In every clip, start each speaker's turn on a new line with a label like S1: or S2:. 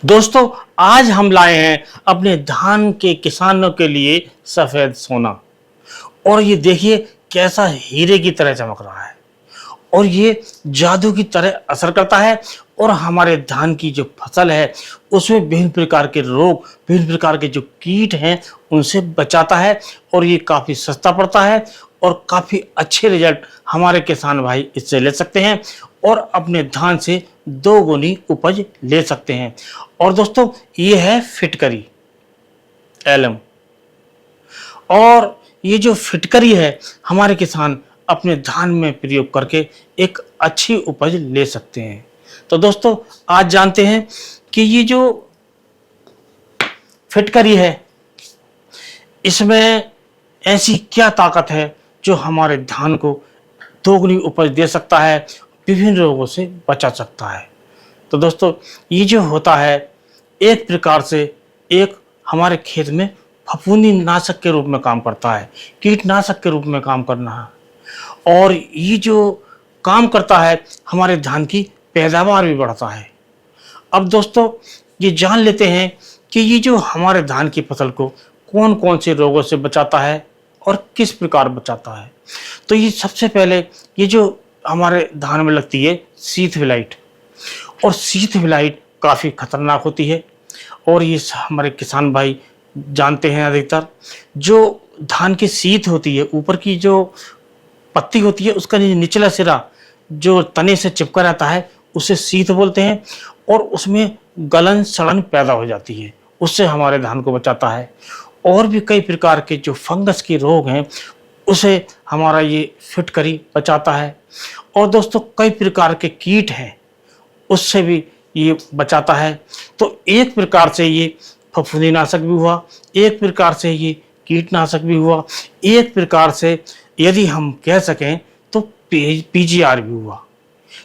S1: दोस्तों, आज हम लाए हैं अपने धान के किसानों के लिए सफेद सोना। और ये देखिए कैसा हीरे की तरह चमक रहा है और ये जादू की तरह असर करता है और हमारे धान की जो फसल है उसमें विभिन्न प्रकार के रोग, विभिन्न प्रकार के जो कीट हैं उनसे बचाता है और ये काफ़ी सस्ता पड़ता है और काफ़ी अच्छे रिजल्ट हमारे किसान भाई इससे ले सकते हैं और अपने धान से दो गुनी उपज ले सकते हैं। और दोस्तों, ये है फिटकरी एलम। और ये जो फिटकरी है हमारे किसान अपने धान में प्रयोग करके एक अच्छी उपज ले सकते हैं। तो दोस्तों, आज जानते हैं कि ये जो फिटकरी है इसमें ऐसी क्या ताकत है जो हमारे धान को दोगुनी उपज दे सकता है, विभिन्न रोगों से बचा सकता है। तो दोस्तों, ये जो होता है एक प्रकार से एक हमारे खेत में फफूंदी नाशक के रूप में काम करता है, कीटनाशक के रूप में काम करना है और ये जो काम करता है हमारे धान की पैदावार भी बढ़ता है। अब दोस्तों, ये जान लेते हैं कि ये जो हमारे धान की फसल को कौन कौन से रोगों से बचाता है और किस प्रकार बचाता है। तो ये सबसे पहले ये जो हमारे धान में लगती है शीत विलाइट, और शीत विलाइट काफ़ी खतरनाक होती है और ये हमारे किसान भाई जानते हैं। अधिकतर जो धान की शीत होती है, ऊपर की जो पत्ती होती है उसका निचला सिरा जो तने से चिपका रहता है उसे शीत बोलते हैं और उसमें गलन सड़न पैदा हो जाती है, उससे हमारे धान को बचाता है। और भी कई प्रकार के जो फंगस के रोग हैं उसे हमारा ये फिटकरी बचाता है। और दोस्तों, कई प्रकार के कीट हैं उससे भी ये बचाता है। तो एक प्रकार से ये फफूंदीनाशक भी हुआ, एक प्रकार से ये कीटनाशक भी हुआ, एक प्रकार से यदि हम कह सकें तो पीजीआर भी हुआ,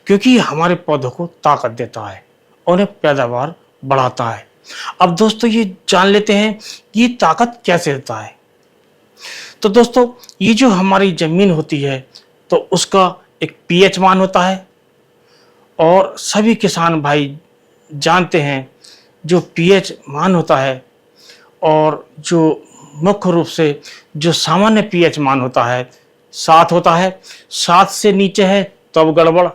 S1: क्योंकि ये हमारे पौधों को ताकत देता है और उन्हें पैदावार बढ़ाता है। अब दोस्तों, ये जान लेते हैं कि ये ताकत कैसे देता है। तो दोस्तों, ये जो हमारी जमीन होती है तो उसका एक पीएच मान होता है और सभी किसान भाई जानते हैं जो पीएच मान होता है और जो मुख्य रूप से जो सामान्य पीएच मान होता है 7 होता है। 7 से नीचे है तब गड़बड़,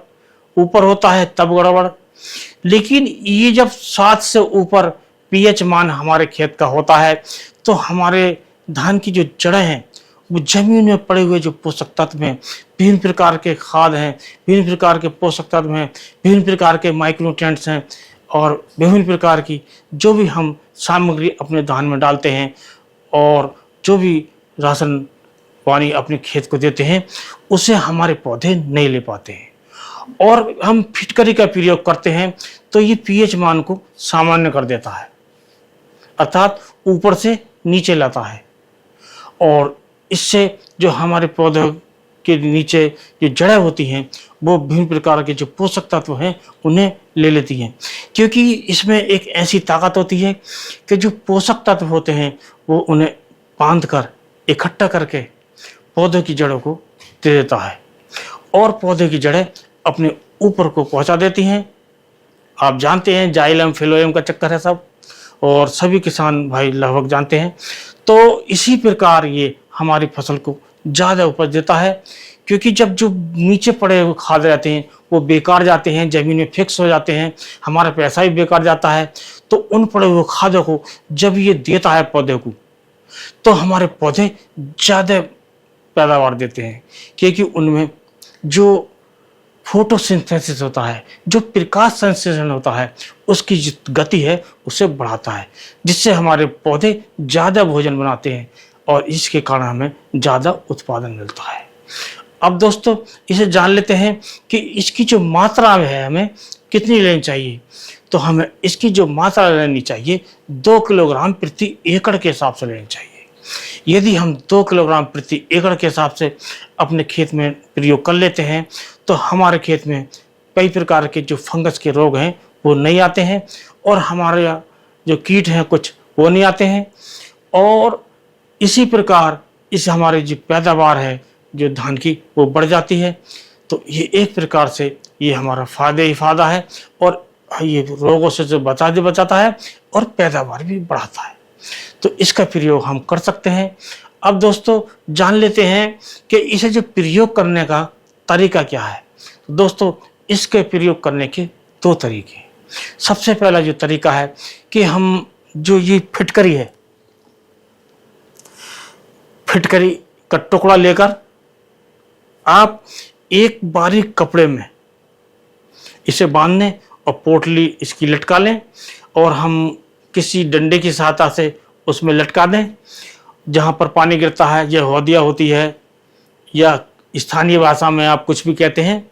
S1: ऊपर होता है तब गड़बड़। लेकिन ये जब 7 से ऊपर पीएच मान हमारे खेत का होता है तो हमारे धान की जो जड़ें हैं वो जमीन में पड़े हुए जो पोषक तत्व हैं, विभिन्न प्रकार के खाद हैं, विभिन्न प्रकार के पोषक तत्व हैं, विभिन्न प्रकार के माइक्रोन्यूट्रिएंट्स हैं और विभिन्न प्रकार की जो भी हम सामग्री अपने धान में डालते हैं और जो भी राशन पानी अपने खेत को देते हैं उसे हमारे पौधे नहीं ले पाते हैं। और हम फिटकरी का प्रयोग करते हैं तो ये पीएच मान को सामान्य कर देता है, अर्थात ऊपर से नीचे लाता है और इससे जो हमारे पौधों के नीचे जो जड़ें होती हैं वो विभिन्न प्रकार के जो पोषक तत्व हैं उन्हें ले लेती हैं, क्योंकि इसमें एक ऐसी ताकत होती है कि जो पोषक तत्व होते हैं वो उन्हें बांध कर इकट्ठा करके पौधों की जड़ों को दे देता है और पौधे की जड़ें अपने ऊपर को पहुंचा देती हैं। आप जानते हैं जाइलम फिलोएम का चक्कर है सब, और सभी किसान भाई लगभग जानते हैं। तो इसी प्रकार ये हमारी फसल को ज़्यादा उपज देता है, क्योंकि जब जो नीचे पड़े हुए खाद रहते हैं वो बेकार जाते हैं, ज़मीन में फिक्स हो जाते हैं, हमारा पैसा भी बेकार जाता है। तो उन पड़े हुए खादों को जब ये देता है पौधे को तो हमारे पौधे ज़्यादा पैदावार देते हैं, क्योंकि उनमें जो फोटोसिंथेसिस होता है, जो प्रकाश संश्लेषण होता है, उसकी जो गति है उसे बढ़ाता है, जिससे हमारे पौधे ज़्यादा भोजन बनाते हैं और इसके कारण हमें ज़्यादा उत्पादन मिलता है। अब दोस्तों, इसे जान लेते हैं कि इसकी जो मात्रा है हमें कितनी लेनी चाहिए। तो हमें इसकी जो मात्रा लेनी चाहिए 2 किलोग्राम प्रति एकड़ के हिसाब से लेनी चाहिए। यदि हम 2 किलोग्राम प्रति एकड़ के हिसाब से अपने खेत में प्रयोग कर लेते हैं तो हमारे खेत में कई प्रकार के जो फंगस के रोग हैं वो नहीं आते हैं और हमारे जो कीट हैं कुछ वो नहीं आते हैं। और इसी प्रकार इस हमारी जो पैदावार है जो धान की वो बढ़ जाती है। तो ये एक प्रकार से ये हमारा फ़ायदा ही फ़ायदा है और ये रोगों से जो बचाता है और पैदावार भी बढ़ाता है। तो इसका प्रयोग हम कर सकते हैं। अब दोस्तों जान लेते हैं कि इसे जो प्रयोग करने का तरीका क्या है। तो दोस्तों इसके प्रयोग करने के दो तरीके हैं। सबसे पहला जो तरीका है कि हम जो ये फिटकरी है, फिटकरी का टुकड़ा लेकर आप एक बारीक कपड़े में इसे बांध लें और पोटली इसकी लटका लें और हम किसी डंडे की सहायता से उसमें लटका दें। जहाँ पर पानी गिरता है, यह हौदिया होती है या स्थानीय भाषा में आप कुछ भी कहते हैं,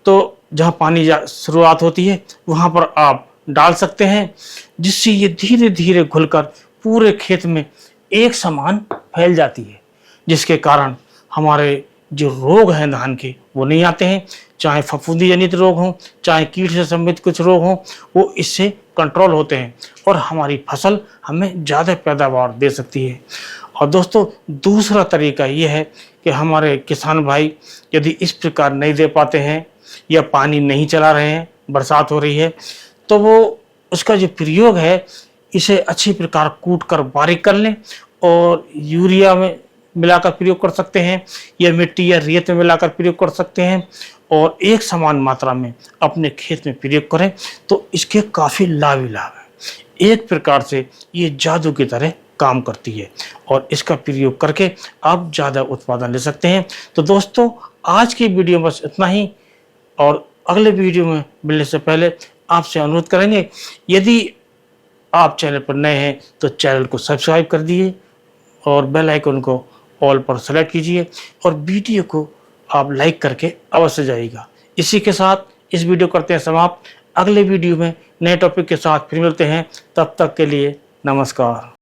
S1: तो जहाँ पानी शुरुआत होती है वहाँ पर आप डाल सकते हैं, जिससे ये धीरे धीरे घुलकर पूरे खेत में एक समान फैल जाती है, जिसके कारण हमारे जो रोग हैं धान के वो नहीं आते हैं। चाहे फफूंदी जनित रोग हों, चाहे कीट से संबंधित कुछ रोग हों, वो इससे कंट्रोल होते हैं और हमारी फसल हमें ज़्यादा पैदावार दे सकती है। और दोस्तों दूसरा तरीका ये है कि हमारे किसान भाई यदि इस प्रकार नहीं दे पाते हैं या पानी नहीं चला रहे हैं, बरसात हो रही है, तो वो उसका जो प्रयोग है इसे अच्छी प्रकार कूट कर बारीक कर लें और यूरिया में मिलाकर प्रयोग कर सकते हैं या मिट्टी या रेत में मिलाकर प्रयोग कर सकते हैं और एक समान मात्रा में अपने खेत में प्रयोग करें तो इसके काफ़ी लाभ ही लाभ है। एक प्रकार से ये जादू की तरह काम करती है और इसका प्रयोग करके आप ज़्यादा उत्पादन ले सकते हैं। तो दोस्तों आज की वीडियो बस इतना ही और अगले वीडियो में मिलने से पहले आपसे अनुरोध करेंगे, यदि आप चैनल पर नए हैं तो चैनल को सब्सक्राइब कर दिए और बेल आइकन को ऑल पर सेलेक्ट कीजिए और वीडियो को आप लाइक करके अवश्य जाइएगा। इसी के साथ इस वीडियो करते हैं समाप्त। अगले वीडियो में नए टॉपिक के साथ फिर मिलते हैं, तब तक के लिए नमस्कार।